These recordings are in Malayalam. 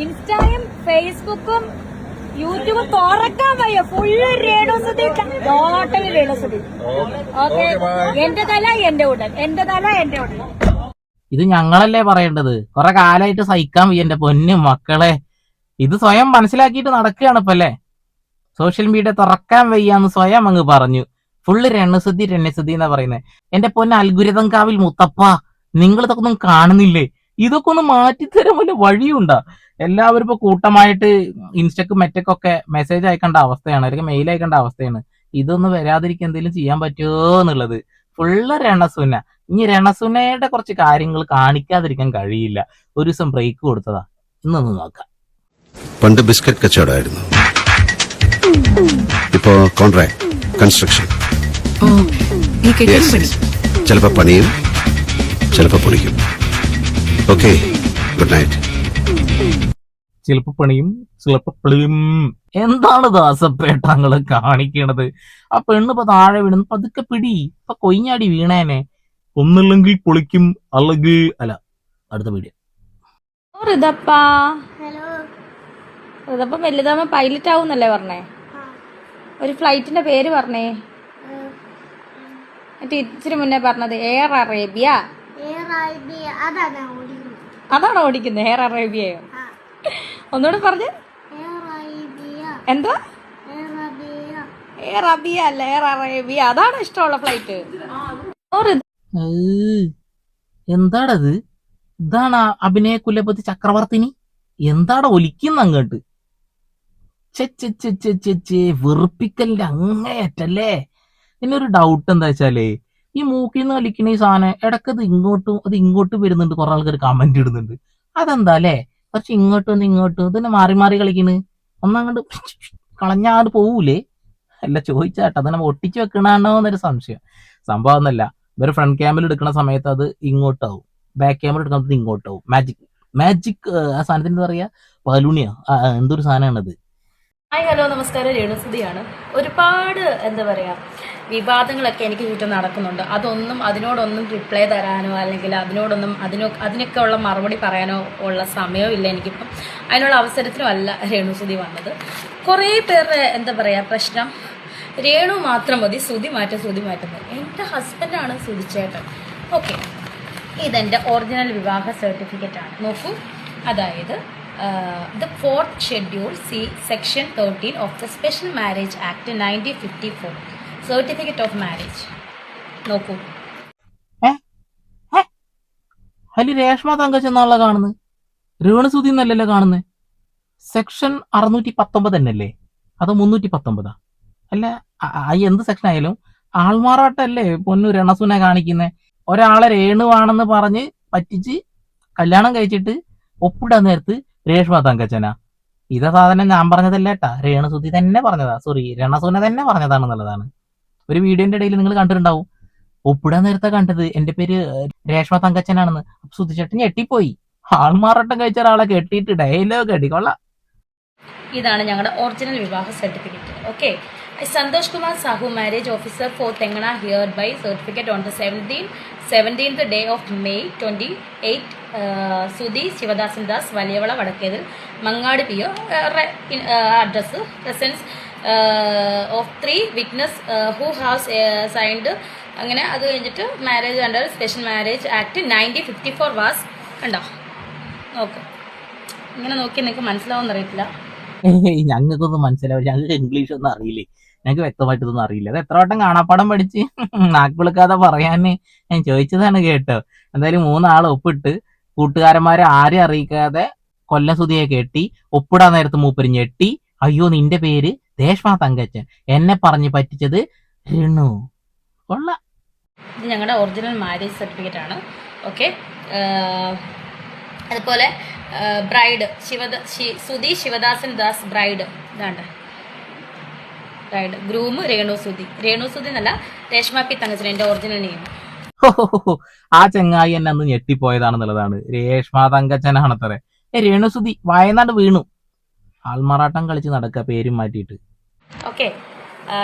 ഇൻസ്റ്റയും ഫേസ്ബുക്കും യൂട്യൂബും തുറക്കാൻ വയ്യ. ഫുള്ള് രേണുസുതി, ടോട്ടൽ രേണുസുതി. ഓക്കെ, എന്റെ തല എന്റെ ഉടൻ, എന്റെ തല എന്റെ ഉടൻ. ഇത് ഞങ്ങളല്ലേ പറയേണ്ടത്? കുറെ കാലമായിട്ട് സഹിക്കാൻ വയ്യ എന്റെ പൊന്നും മക്കളെ. ഇത് സ്വയം മനസ്സിലാക്കിയിട്ട് നടക്കുകയാണ് ഇപ്പൊ അല്ലേ. സോഷ്യൽ മീഡിയ തുറക്കാൻ വയ്യാന്ന് സ്വയം അങ്ങ് പറഞ്ഞു. ഫുള്ള് രണ്യസുദ്ധി എന്നാ പറയുന്നത്. എന്റെ പൊന്ന അൽഗുരിതം കാവിൽ മുത്തപ്പ, നിങ്ങൾ ഇതൊക്കെ ഒന്നും കാണുന്നില്ലേ? ഇതൊക്കെ ഒന്ന് മാറ്റിത്തരാൻ വല്ല വഴിയുണ്ടാ? എല്ലാവരും ഇപ്പൊ കൂട്ടമായിട്ട് ഇൻസ്റ്റക്കും മെറ്റക്കൊക്കെ മെസ്സേജ് അയക്കേണ്ട അവസ്ഥയാണ്, അല്ലെങ്കിൽ മെയിൽ അയക്കേണ്ട അവസ്ഥയാണ്. ഇതൊന്നും വരാതിരിക്കാൻ എന്തെങ്കിലും ചെയ്യാൻ പറ്റുമോ എന്നുള്ളത്. ഫുള്ള് രണസുന. ഇനി രണസുനയുടെ കുറച്ച് കാര്യങ്ങൾ കാണിക്കാതിരിക്കാൻ കഴിയില്ല. ഒരു ദിവസം ബ്രേക്ക് കൊടുത്തതാ, ഇന്നൊന്ന് നോക്കാം. പണ്ട് ബിസ്ക്കറ്റ് കച്ചവടമായിരുന്നു, ഇപ്പോ കോൺട്രാക്ട് കൺസ്ട്രക്ഷൻ. ചിലപ്പോ പണിയും ചിലപ്പോ പൊളിക്കും. Okay, good night. ചിലപ്പോ പണിയും ചിലപ്പോ പൊളിയും. എന്താണ് ദാസപ്പേട്ടങ്ങള് കാണിക്കണത്? ആ പെണ്ണ് ഇപ്പൊ താഴെ വീണു, പതുക്കെ പിടി, ഇപ്പൊ കൊയിഞ്ഞാടി വീണേനെ. ഒന്നില്ലെങ്കിൽ പൊളിക്കും, അല്ലെങ്കിൽ അല്ല. അടുത്ത വീഡിയോ. ഋതപ്പ വലുതാമ പൈലറ്റ് ആവുന്നല്ലേ പറഞ്ഞേ? ഒരു ഫ്ലൈറ്റിന്റെ പേര് പറഞ്ഞേ. എന്നിട്ട് ഇച്ചിരി മുന്നേ പറഞ്ഞത് എയർ അറേബ്യ. അതാണോ ഓടിക്കുന്നത്? എയർ അറേബ്യയോ? ഒന്നുകൂടെ പറഞ്ഞ്. എന്താ? എയർ അറേബ്യ അല്ല, എയർ അറേബ്യ. അതാണ് ഇഷ്ടമുള്ള ഫ്ലൈറ്റ്. എന്താടത്? ഇതാണ് അഭിനയ കുലപതി ചക്രവർത്തിനി? എന്താടാ ഒലിക്കുന്ന അങ്ങോട്ട്? വെറുപ്പിക്കലിന്റെ അങ്ങേയറ്റല്ലേ. ഒരു ഡൗട്ട് എന്താ വെച്ചാലേ, ഈ മൂക്കിൽ നിന്ന് വലിക്കുന്ന ഈ സാധനം ഇടക്കത് ഇങ്ങോട്ടും വരുന്നുണ്ട്. കുറെ ആൾക്കാർ കമന്റ് ഇടുന്നുണ്ട്. അതെന്താ അല്ലേ? കുറച്ച് ഇങ്ങോട്ടും ഇതിനെ മാറി മാറി കളിക്കണ്. ഒന്നങ്ങോട്ട് കളഞ്ഞാട് പോവൂലേ? അല്ല ചോദിച്ചാട്ടോ, അതിനെ ഒട്ടിച്ച് വെക്കണോ എന്നൊരു സംശയം. സംഭവം ഒന്നല്ല, ഇവര് ഫ്രണ്ട് ക്യാമിൽ എടുക്കുന്ന സമയത്ത് അത് ഇങ്ങോട്ടാവും, ബാക്ക് ക്യാമറ എടുക്കുന്നത് ഇങ്ങോട്ടാവും. മാജിക് ആ സാധനത്തിന് എന്താ പറയാ? ബലൂണിയാ, എന്തൊരു സാധനമാണത്. ഹായ്, ഹലോ, നമസ്കാരം. രേണുസുതിയാണ്. ഒരുപാട് എന്താ പറയുക വിവാദങ്ങളൊക്കെ എനിക്ക് ചുറ്റും നടക്കുന്നുണ്ട്. അതിനോടൊന്നും റിപ്ലൈ തരാനോ അല്ലെങ്കിൽ അതിനൊക്കെ ഉള്ള മറുപടി പറയാനോ ഉള്ള സമയവും ഇല്ല എനിക്കിപ്പം. അതിനുള്ള അവസരത്തിനും അല്ല രേണുസുതി വന്നത്. കുറേ പേരുടെ എന്താ പറയുക പ്രശ്നം, രേണു മാത്രം മതി, സുതി മാറ്റുന്നത്. എൻ്റെ ഹസ്ബൻഡാണ് സുതിച്ചേട്ടൻ. ഓക്കെ, ഇതെൻ്റെ ഒറിജിനൽ വിവാഹ സർട്ടിഫിക്കറ്റാണ്. നോക്കൂ, അതായത് the 4th schedule C section 13 of the Special Marriage Act 1954 certificate of marriage. നോക്കൂ. അതിൽ രേഷ്മ തങ്കച്ചെന്നുള്ള കാണുന്നത്, രേണുസുതി എന്നല്ലല്ലോ കാണുന്നത്. സെക്ഷൻ 619 തന്നെയല്ലേ? അത് 319? അല്ല, എന്ത് സെക്ഷൻ ആയാലും ആൾമാറാട്ടല്ലേ പൊന്നു രണസുനെ കാണിക്കുന്നത്. ഒരാളെ രേണുവാണെന്ന് പറഞ്ഞ് പറ്റിച്ച് കല്യാണം കഴിച്ചിട്ട് ഒപ്പിടാൻ നേരത്ത് രേഷ്മ തങ്കച്ചനാ. ഇതാ സാധനം ഞാൻ പറഞ്ഞതല്ലേട്ടാ, രേണുസുതി തന്നെ പറഞ്ഞതാ. സോറി, രണസുന തന്നെ പറഞ്ഞതാണെന്നുള്ളതാണ്. ഒരു വീഡിയോന്റെ ഇടയിൽ നിങ്ങൾ കണ്ടിട്ടുണ്ടാവും. ഒപ്പിടാൻ നേരത്തെ കണ്ടത് എന്റെ പേര് രേഷ്മ തങ്കച്ചനാണെന്ന്. സുധിച്ചേട്ടൻ ഞെട്ടിപ്പോയി. ആൾമാറാട്ടം കഴിച്ച ഒരാളെ കെട്ടിയിട്ട് ഡയലോഗ് അടിക്കൊള്ളാം. ഇതാണ് ഞങ്ങളുടെ ഒറിജിനൽ വിവാഹ certificate. Okay, Santosh Kumar Sahu, marriage officer for Tengana, hereby certificate on the 17th day of May 28, Sudhi Shivadasan Das, Valiyavala, Vadakkedil, Mangadi PO, address, presence of 3 witness who has signed. അങ്ങനെ അത് കഴിഞ്ഞിട്ട് marriage under special marriage act 1954 was. കണ്ടോ? നോക്ക്, ഇങ്ങനെ നോക്കി നിങ്ങൾക്ക് മനസ്സിലാവുമെന്ന് അറിയത്തില്ല. ഞങ്ങൾക്കൊന്നും മനസ്സിലാവില്ല, ഞങ്ങൾക്ക് ഇംഗ്ലീഷ് ഒന്നും അറിയില്ലേ, ഞങ്ങൾക്ക് വ്യക്തമായിട്ടൊന്നും അറിയില്ല. അത് എത്ര വട്ടം കാണാപ്പാടം പഠിച്ച് നാക്കുവിളിക്കാതെ പറയാന് ഞാൻ ചോദിച്ചതാണ് കേട്ടോ. എന്തായാലും 3 ആൾ ഒപ്പിട്ട് കൂട്ടുകാരന്മാരെ ആരെ അറിയിക്കാതെ കൊല്ലം സുതിയെ കെട്ടി. ഒപ്പിടാൻ നേരത്ത് മൂപ്പര് ഞെട്ടി. അയ്യോ, നിന്റെ പേര് രേഷ്മ തങ്കച്ചൻ, എന്നെ പറഞ്ഞ് പറ്റിച്ചത് രേണു. കൊള്ളാം. ഇത് ഞങ്ങളുടെ ഒറിജിനൽ മാരേജ് സർട്ടിഫിക്കറ്റ് ആണ്. ഓക്കെ, അതുപോലെ ബ്രൈഡ് സുധി ശിവദാസൻ ദാസ്, ബ്രൈഡ് ഇതാണ്ട് ബ്രൈഡ്. ഗ്രൂം രേണുസുതി എന്നല്ല, രേഷ്മ പി തങ്കച്ചൻ, എൻ്റെ ഒറിജിനൽ നെയിം. ആ ചങ്ങായി എന്നെ അന്ന് ഞെട്ടിപ്പോയതാണെന്നുള്ളതാണ്. രേഷ്മ തങ്കച്ചനാണത്രേ. രേണുസുതി വയനാട് വീണു. ആൾമാറാട്ടം കളിച്ച് നടക്കുക പേരും മാറ്റിയിട്ട്. ഓക്കെ,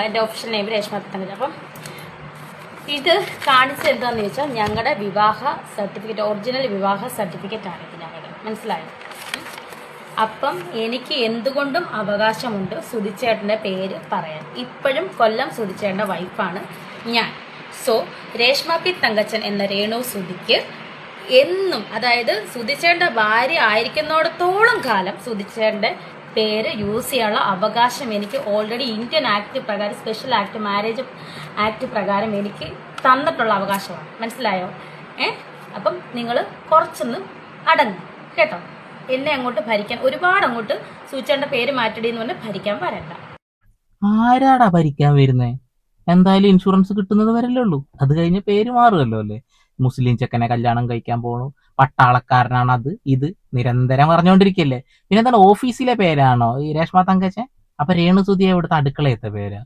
എൻ്റെ official name Reshma P Thankachan. അപ്പം ഇത് കാണിച്ചത് എന്താണെന്ന് ചോദിച്ചാൽ ഞങ്ങളുടെ വിവാഹ സർട്ടിഫിക്കറ്റ്, ഒറിജിനൽ വിവാഹ സർട്ടിഫിക്കറ്റ് ആണ് ഇത് ഞങ്ങളുടെ. മനസ്സിലായോ? അപ്പം എനിക്ക് എന്തുകൊണ്ടും അവകാശമുണ്ട് സുധിച്ചേട്ടൻ്റെ പേര് പറയാൻ. ഇപ്പോഴും കൊല്ലം സുധിച്ചേട്ടൻ്റെ വൈഫാണ് ഞാൻ. സോ രേഷ്മ പി തങ്കച്ചൻ എന്ന രേണു സുധിക്ക് എന്നും, അതായത് സുധിച്ചേട്ടൻ്റെ ഭാര്യ ആയിരിക്കുന്നിടത്തോളം കാലം സുധിച്ചേട്ടൻ്റെ പേര് യൂസ് ചെയ്യാനുള്ള അവകാശം എനിക്ക് ഓൾറെഡി ഇന്ത്യൻ ആക്ട് പ്രകാരം, സ്പെഷ്യൽ ആക്ട്, മാരേജ് ആക്ട് പ്രകാരം എനിക്ക് തന്നിട്ടുള്ള അവകാശമാണ്. മനസ്സിലായോ? അപ്പം നിങ്ങൾ കുറച്ചൊന്ന് അടങ്ങും കേട്ടോ. എന്നെ അങ്ങോട്ട് ഭരിക്കാൻ, ഒരുപാട് അങ്ങോട്ട് സൂചിച്ചേട്ടൻ്റെ പേര് മാറ്റടി എന്ന് പറഞ്ഞാൽ ഭരിക്കാൻ വരണ്ട. ആരാടാ ഭരിക്കാൻ വരുന്നേ? എന്തായാലും ഇൻഷുറൻസ് കിട്ടുന്നത് വരല്ലേ ഉള്ളൂ. അത് കഴിഞ്ഞ് പേര് മാറുമല്ലോ അല്ലേ. മുസ്ലിം ചെക്കനെ കല്യാണം കഴിക്കാൻ പോണു, പട്ടാളക്കാരനാണ്, അത് ഇത് നിരന്തരം പറഞ്ഞുകൊണ്ടിരിക്കല്ലേ. പിന്നെ എന്താണ് ഓഫീസിലെ പേരാണോ ഈ രേഷ്മ തങ്കച്ചൻ? അപ്പൊ രേണു സുധിയെ ഇവിടുത്തെ അടുക്കളയത്തെ പേരാ?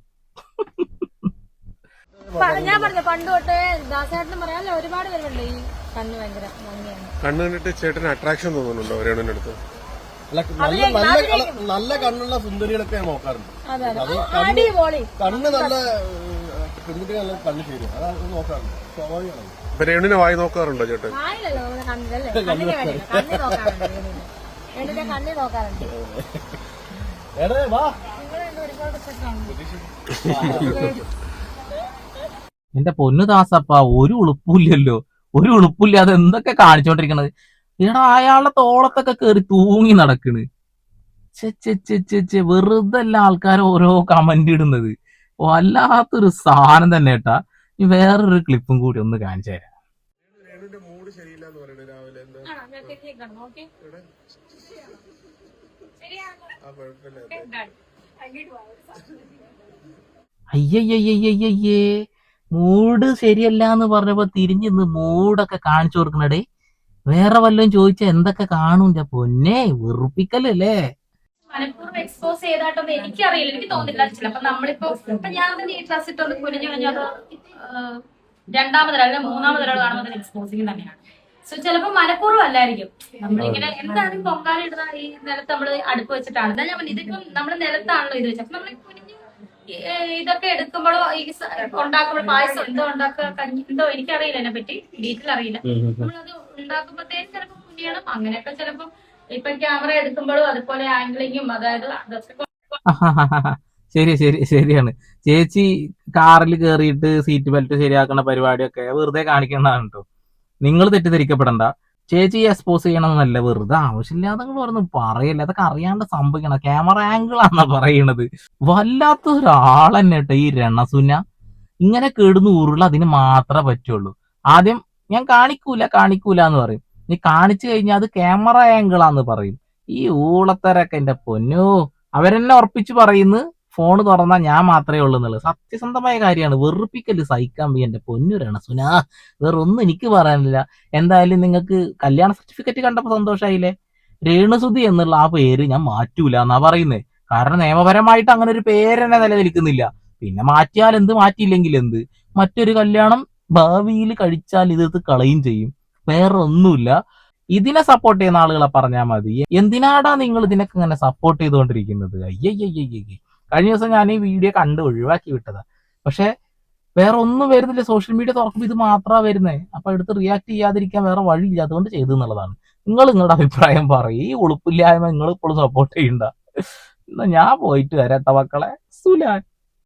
ഞാൻ പറഞ്ഞ പണ്ട് തൊട്ടേ ദാസേട്ടനും പറയാനല്ലോ ഒരുപാട് പേരുണ്ട് ഈ കണ്ണ് ഭയങ്കര ഭംഗിയാണ്. കണ്ണ് കണ്ടിട്ട് ചേട്ടന് അട്രാക്ഷൻ തോന്നുന്നുണ്ടോ രേണുവിന്റെ അടുത്ത്? നല്ല കണ്ണുള്ള സുന്ദരികളൊക്കെ ഞാൻ നോക്കാറുണ്ട്. അടിപൊളി കണ്ണ് നല്ല പെൺകുട്ടികൾ നല്ല കണ്ണ് ശരി, അതാണ് നോക്കാറുണ്ട്. സ്വാഭാവികമാണ്. ഇപ്പൊ രേണുവിനെ വായി നോക്കാറുണ്ടോ ചേട്ടൻ? ആയില്ലല്ലോ കണ്ണിലല്ലേ, കണ്ണി നോക്കാറുണ്ട്, കണ്ണി നോക്കാറുണ്ട്. എന്റെ പൊന്നു ദാസപ്പ, ഒരു ഉളുപ്പില്ലല്ലോ, ഒരു ഉളുപ്പില്ലാതെ എന്തൊക്കെ കാണിച്ചോണ്ടിരിക്കണത്. എടാ അയാളുടെ തോളത്തൊക്കെ കേറി തൂങ്ങി നടക്കണ്. വെറുതെ അല്ല ആൾക്കാർ ഓരോ കമന്റ് ഇടുന്നത്. വല്ലാത്തൊരു സാധനം തന്നെ കേട്ടാ. ഈ വേറൊരു ക്ലിപ്പും കൂടി ഒന്ന് കാണിച്ചു തരാം. രേണുവിന്റെ മൂഡ് ശരിയില്ലാന്ന് പറയുന്നത് രാവിലെ എന്താ? അയ്യയ്യയ്യയ്യയ്യേ, മൂഡ് ശരിയല്ല എന്ന് പറഞ്ഞപ്പോ തിരിഞ്ഞിന്ന് മൂഡൊക്കെ കാണിച്ചു കൊടുക്കണടേ. വേറെ വല്ലതും ചോദിച്ചാ എന്തൊക്കെ കാണും? പൊന്നെ, വെറുപ്പിക്കലല്ലേ. മനഃപൂർവ്വം എക്സ്പോസ് ചെയ്തായിട്ടൊന്നും എനിക്കറിയില്ല, എനിക്ക് തോന്നില്ല. ചിലപ്പോ നമ്മളിപ്പോ ഇപ്പൊ ഞാൻ തന്നെ ഈ ഡ്രസ് ഇട്ടോണ്ട് കുനിഞ്ഞു കഴിഞ്ഞാൽ രണ്ടാമതൊരാൾ മൂന്നാമതൊരാൾ കാണുമ്പോൾ എക്സ്പോസിങ് തന്നെയാണ്. സോ ചിലപ്പോ മനഃപൂർവ്വം അല്ലായിരിക്കും. നമ്മളിങ്ങനെ എന്താണ് പൊങ്കാല ഇടുന്ന ഈ നിലത്ത് നമ്മള് അടുപ്പ് വെച്ചിട്ടാണ്. ഞാൻ പറഞ്ഞു ഇതിപ്പം നമ്മുടെ നിലത്താണല്ലോ ഇത് വെച്ചത്. അപ്പൊ നമ്മൾ കുനിഞ്ഞ് ഇതൊക്കെ എടുക്കുമ്പോഴോ ഈ ഉണ്ടാക്കുമ്പോൾ പായസം എന്തോ ഉണ്ടാക്കുക, കഞ്ഞി എന്തോ, എനിക്കറിയില്ല, അതിനെ പറ്റി ഡീറ്റെയിൽ അറിയില്ല. നമ്മളത് ഉണ്ടാക്കുമ്പോഴത്തേക്കും ചിലപ്പോൾ കുനിയണം, അങ്ങനെയൊക്കെ. ചിലപ്പോൾ ഇപ്പൊ ക്യാമറ എടുക്കുമ്പോഴും അതുപോലെ ആംഗിളിങ്ങും, അതായത് ശരിയാണ്. ചേച്ചി കാറിൽ കേറിയിട്ട് സീറ്റ് ബെൽറ്റ് ശരിയാക്കുന്ന പരിപാടിയൊക്കെ വെറുതെ കാണിക്കുന്നതാണ് കേട്ടോ. നിങ്ങൾ തെറ്റിദ്ധരിക്കപ്പെടണ്ട. ചേച്ചി എക്സ്പോസ് ചെയ്യണമെന്നല്ല, വെറുതെ ആവശ്യമില്ലാതെ പറഞ്ഞു പറയല്ല. അതൊക്കെ അറിയാണ്ട് സംഭവിക്കണം. ക്യാമറ ആംഗിൾ ആണെന്നാ പറയണത്. വല്ലാത്തൊരാളെന്നെ കേട്ടോ ഈ രണസുന. ഇങ്ങനെ കേടുന്ന ഉരുള അതിന് മാത്രമേ പറ്റുള്ളൂ. ആദ്യം ഞാൻ കാണിക്കൂല എന്ന് പറയും. നീ കാണിച്ചു കഴിഞ്ഞാൽ അത് ക്യാമറ ആംഗിളാന്ന് പറയും. ഈ ഊളത്തരൊക്കെ എന്റെ പൊന്നോ, അവരെന്നെ ഉറപ്പിച്ച് പറയുന്നു ഫോണ് തുറന്നാ ഞാൻ മാത്രമേ ഉള്ളൂ എന്നുള്ളത്. സത്യസന്ധമായ കാര്യമാണ്. വെറുപ്പിക്കല് സഹിക്കാൻ വയ്യ എന്റെ പൊന്നു രണസുന. വേറൊന്നും എനിക്ക് പറയാനില്ല. എന്തായാലും നിങ്ങൾക്ക് കല്യാണ സർട്ടിഫിക്കറ്റ് കണ്ടപ്പോ സന്തോഷമായില്ലേ? രേണുസുധി എന്നുള്ള ആ പേര് ഞാൻ മാറ്റൂല എന്നാ പറയുന്നത്. കാരണം നിയമപരമായിട്ട് അങ്ങനെ ഒരു പേര് തന്നെ നിലനിൽക്കുന്നില്ല. പിന്നെ മാറ്റിയാൽ എന്ത്, മാറ്റിയില്ലെങ്കിൽ എന്ത്. മറ്റൊരു കല്യാണം ഭാവിയിൽ കഴിച്ചാൽ ഇത് കളയും ചെയ്യും. വേറെ ഒന്നുമില്ല. ഇതിനെ സപ്പോർട്ട് ചെയ്യുന്ന ആളുകളെ പറഞ്ഞാൽ മതി. എന്തിനാടാ നിങ്ങൾ ഇതിനൊക്കെ ഇങ്ങനെ സപ്പോർട്ട് ചെയ്തുകൊണ്ടിരിക്കുന്നത്? അയ്യയ്യയ്യയ്യേ, കഴിഞ്ഞ ദിവസം ഞാൻ ഈ വീഡിയോ കണ്ട് ഒഴിവാക്കി വിട്ടതാ. പക്ഷെ വേറെ ഒന്നും വരുന്നില്ല. സോഷ്യൽ മീഡിയ തുറക്കുമ്പോൾ ഇത് മാത്രമാ വരുന്നേ. അപ്പൊ എടുത്ത് റിയാക്ട് ചെയ്യാതിരിക്കാൻ വേറെ വഴിയില്ല. അതുകൊണ്ട് ചെയ്തു എന്നുള്ളതാണ്. നിങ്ങളുടെ അഭിപ്രായം പറയും. ഈ ഉളുപ്പില്ലായ്മ നിങ്ങൾ ഇപ്പോഴും സപ്പോർട്ട് ചെയ്യണ്ട. എന്നാ ഞാൻ പോയിട്ട് വരാത്ത മക്കളെ. സുലാൻ.